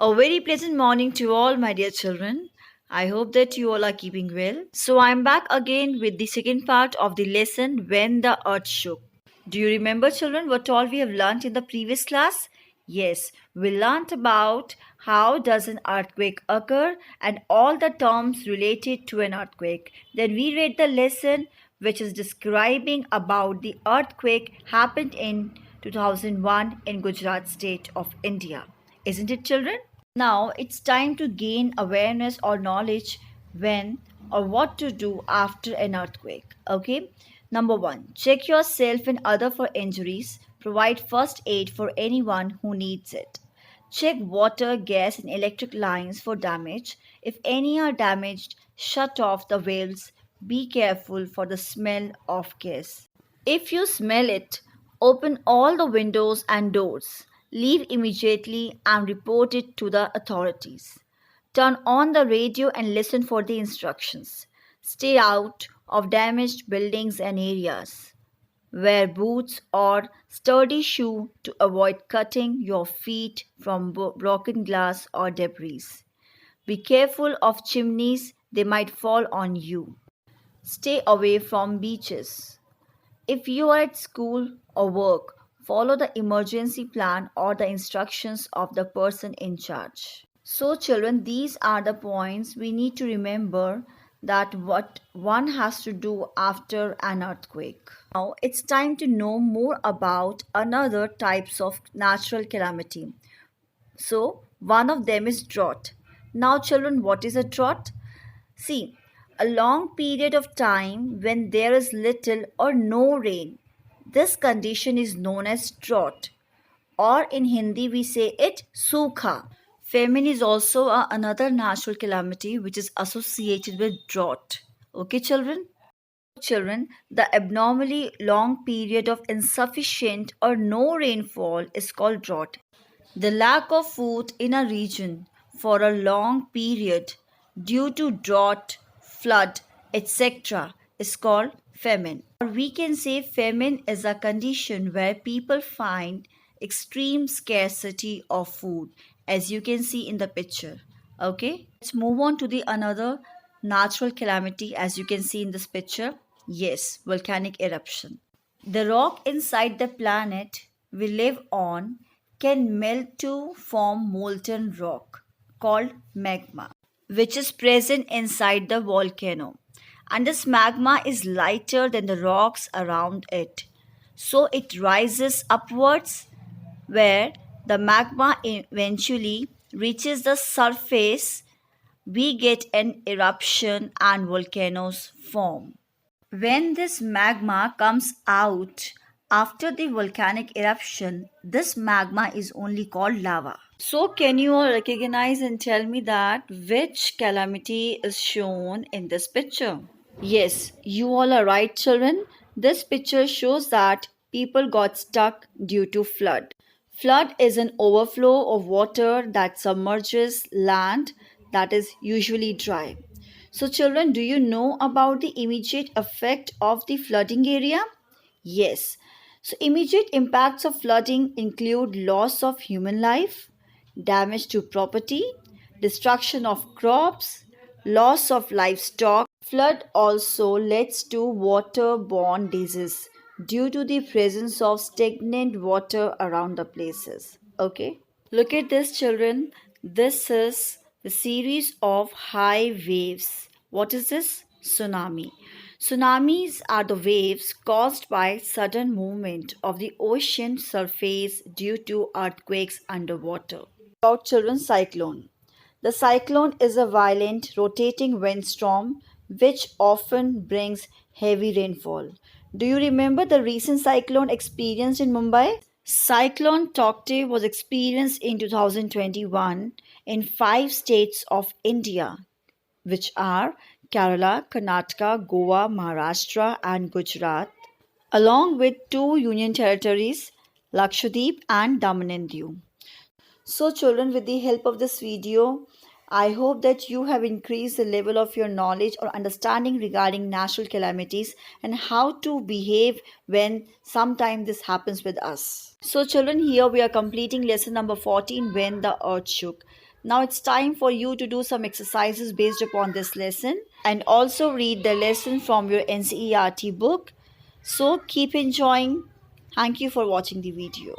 A very pleasant morning to all, my dear children. I hope that you all are keeping well. So, I'm back again with the second part of the lesson When the Earth Shook. Do you remember, children, what all we have learned in the previous class? Yes, we learnt about how does an earthquake occur and all the terms related to an earthquake. Then we read the lesson which is describing about the earthquake happened in 2001 in Gujarat state of India. Isn't it, children? Now it's time to gain awareness or knowledge when or what to do after an earthquake. Okay. Number one, check yourself and other for injuries. Provide first aid for anyone who needs it. Check water, gas, and electric lines for damage. If any are damaged, shut off the valves. Be careful for the smell of gas. If you smell it, open all the windows and doors. Leave immediately and report it to the authorities. Turn on the radio and listen for the instructions. Stay out of damaged buildings and areas. Wear boots or sturdy shoe to avoid cutting your feet from broken glass or debris. Be careful of chimneys, they might fall on you. Stay away from beaches. If you are at school or work, follow the emergency plan or the instructions of the person in charge. So, children, these are the points we need to remember that what one has to do after an earthquake. Now, it's time to know more about another types of natural calamity. So, one of them is drought. Now, children, what is a drought? See, a long period of time when there is little or no rain. This condition is known as drought, or in Hindi we say it sukha. Famine is also another natural calamity which is associated with drought. Okay, children? Children, the abnormally long period of insufficient or no rainfall is called drought. The lack of food in a region for a long period due to drought, flood, etc. is called famine. Or we can say famine is a condition where people find extreme scarcity of food, as you can see in the picture. Okay, let's move on to the another natural calamity, as you can see in this picture. Yes, volcanic eruption. The rock inside the planet we live on can melt to form molten rock called magma, which is present inside the volcano. And this magma is lighter than the rocks around it. So it rises upwards where the magma eventually reaches the surface. We get an eruption and volcanoes form. When this magma comes out after the volcanic eruption, this magma is only called lava. So, can you all recognize and tell me that which calamity is shown in this picture? Yes, you all are right, children. This picture shows that people got stuck due to flood. Flood is an overflow of water that submerges land that is usually dry. So, children, do you know about the immediate effect of the flooding area? Yes. So, immediate impacts of flooding include loss of human life, damage to property, destruction of crops, loss of livestock. Flood also leads to waterborne disease due to the presence of stagnant water around the places. Okay? Look at this, children. This is the series of high waves. What is this? Tsunami. Tsunamis are the waves caused by sudden movement of the ocean surface due to earthquakes underwater. About children, cyclone. The cyclone is a violent rotating windstorm which often brings heavy rainfall. Do you remember the recent cyclone experienced in Mumbai? Cyclone Taukte was experienced in 2021 in 5 states of India, which are Kerala, Karnataka, Goa, Maharashtra, and Gujarat, along with two union territories, Lakshadweep and Daman and Diu. So, children, with the help of this video, I hope that you have increased the level of your knowledge or understanding regarding natural calamities and how to behave when sometime this happens with us. So, children, here we are completing lesson number 14, When the Earth Shook. Now it's time for you to do some exercises based upon this lesson and also read the lesson from your NCERT book. So, keep enjoying. Thank you for watching the video.